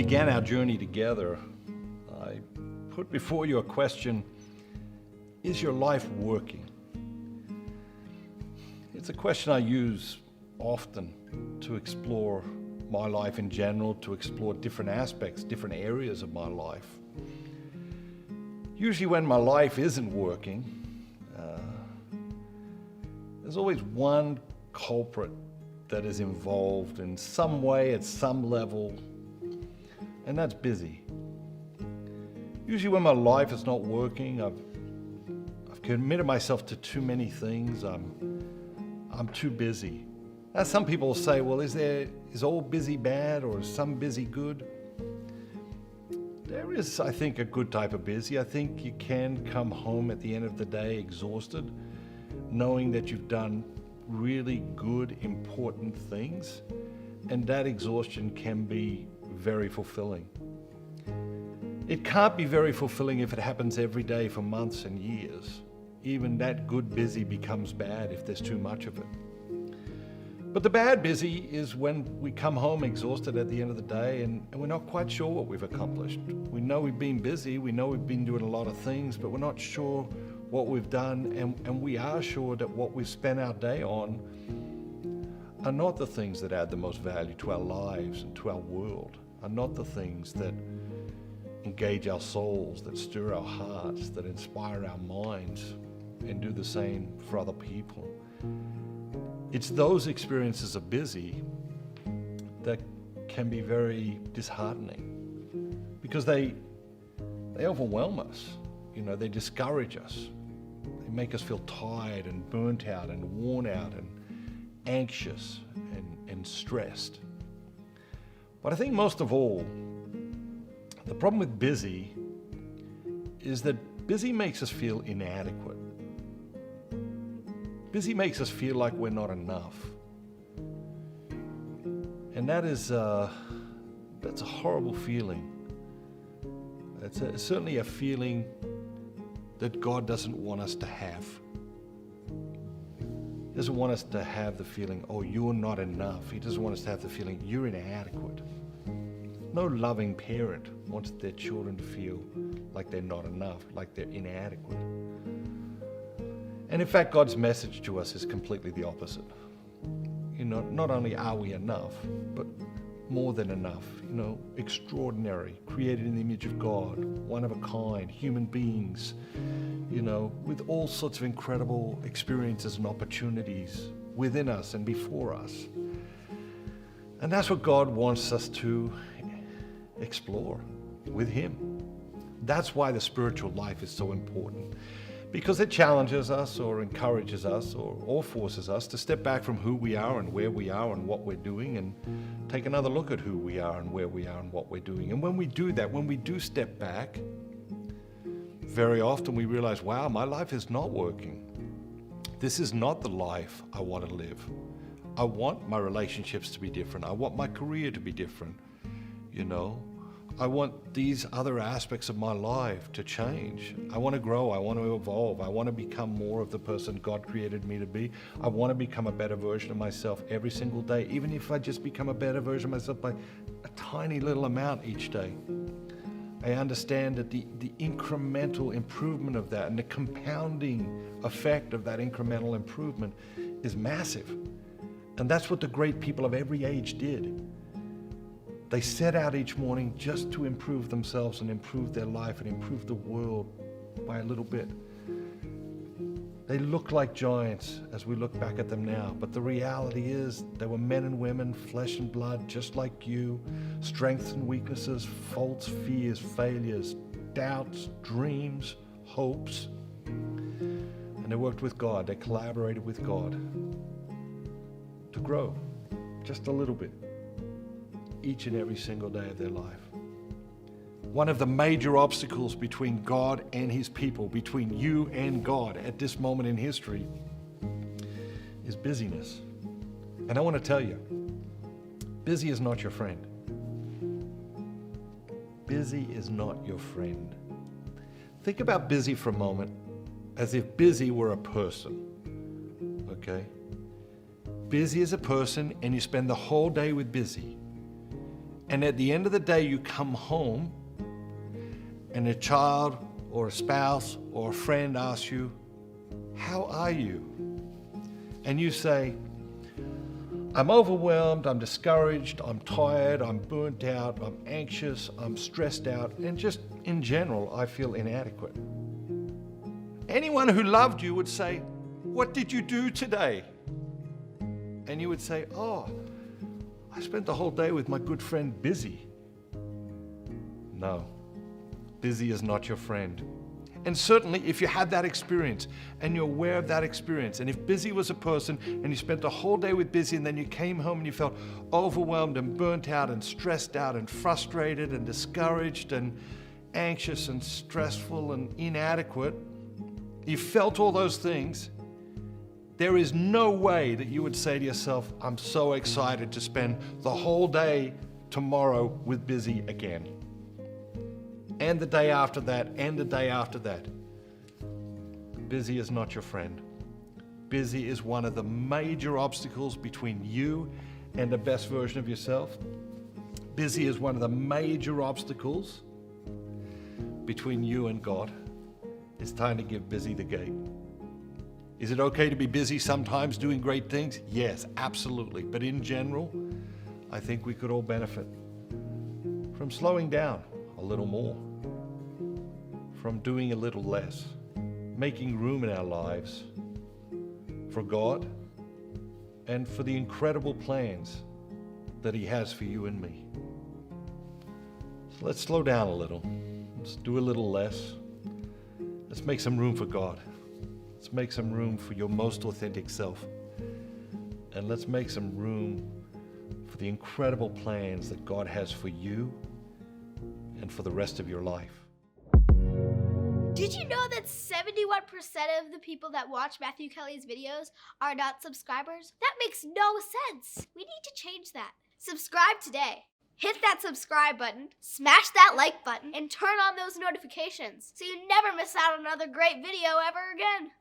began our journey together, I put before you a question: is your life working? It's a question I use often to explore my life in general, to explore different aspects, different areas of my life. Usually when my life isn't working, there's always one culprit that is involved in some way, at some level, and that's busy. Usually when my life is not working, I've committed myself to too many things. I'm too busy. Now some people will say, well, is all busy bad, or is some busy good? There is, I think, a good type of busy. I think you can come home at the end of the day exhausted, knowing that you've done really good, important things, and that exhaustion can be very fulfilling. It can't be very fulfilling if it happens every day for months and years. Even that good busy becomes bad if there's too much of it. But the bad busy is when we come home exhausted at the end of the day and we're not quite sure what we've accomplished. We know we've been busy, we know we've been doing a lot of things, but we're not sure what we've done, and we are sure that what we've spent our day on are not the things that add the most value to our lives and to our world, are not the things that engage our souls, that stir our hearts, that inspire our minds, and do the same for other people. It's those experiences of busy that can be very disheartening because they overwhelm us. You know, they discourage us. They make us feel tired and burnt out and worn out and anxious and stressed. But I think most of all, the problem with busy is that busy makes us feel inadequate. Busy makes us feel like we're not enough. And that's a horrible feeling. It's certainly a feeling that God doesn't want us to have. He doesn't want us to have the feeling, oh, you're not enough. He doesn't want us to have the feeling, you're inadequate. No loving parent wants their children to feel like they're not enough, like they're inadequate. And in fact, God's message to us is completely the opposite. You know, not only are we enough, but more than enough. You know, extraordinary, created in the image of God, one of a kind, human beings, you know, with all sorts of incredible experiences and opportunities within us and before us. And that's what God wants us to explore with Him. That's why the spiritual life is so important, because it challenges us or encourages us or forces us to step back from who we are and where we are and what we're doing and take another look at who we are and where we are and what we're doing. And when we do that, when we do step back, very often we realize, wow, my life is not working. This is not the life I want to live. I want my relationships to be different. I want my career to be different. You know, I want these other aspects of my life to change. I want to grow. I want to evolve. I want to become more of the person God created me to be. I want to become a better version of myself every single day, even if I just become a better version of myself by a tiny little amount each day. I understand that the incremental improvement of that and the compounding effect of that incremental improvement is massive. And that's what the great people of every age did. They set out each morning just to improve themselves and improve their life and improve the world by a little bit. They look like giants as we look back at them now, but the reality is they were men and women, flesh and blood, just like you, strengths and weaknesses, faults, fears, failures, doubts, dreams, hopes. And they worked with God, they collaborated with God to grow just a little bit each and every single day of their life. One of the major obstacles between God and His people, between you and God at this moment in history, is busyness. And I want to tell you, busy is not your friend. Busy is not your friend. Think about busy for a moment as if busy were a person, okay? Busy is a person, and you spend the whole day with busy. And at the end of the day, you come home and a child or a spouse or a friend asks you, "How are you?" And you say, "I'm overwhelmed, I'm discouraged, I'm tired, I'm burnt out, I'm anxious, I'm stressed out, and just in general, I feel inadequate." Anyone who loved you would say, "What did you do today?" And you would say, "Oh, I spent the whole day with my good friend Busy." No, Busy is not your friend. And certainly if you had that experience and you're aware of that experience, and if Busy was a person and you spent the whole day with Busy and then you came home and you felt overwhelmed and burnt out and stressed out and frustrated and discouraged and anxious and stressful and inadequate, you felt all those things, there is no way that you would say to yourself, "I'm so excited to spend the whole day tomorrow with Busy again." And the day after that, and the day after that. Busy is not your friend. Busy is one of the major obstacles between you and the best version of yourself. Busy is one of the major obstacles between you and God. It's time to give Busy the gate. Is it okay to be busy sometimes doing great things? Yes, absolutely. But in general, I think we could all benefit from slowing down a little more, from doing a little less, making room in our lives for God and for the incredible plans that He has for you and me. So let's slow down a little. Let's do a little less. Let's make some room for God. Let's make some room for your most authentic self. And let's make some room for the incredible plans that God has for you and for the rest of your life. Did you know that 71% of the people that watch Matthew Kelly's videos are not subscribers? That makes no sense. We need to change that. Subscribe today. Hit that subscribe button, smash that like button, and turn on those notifications so you never miss out on another great video ever again.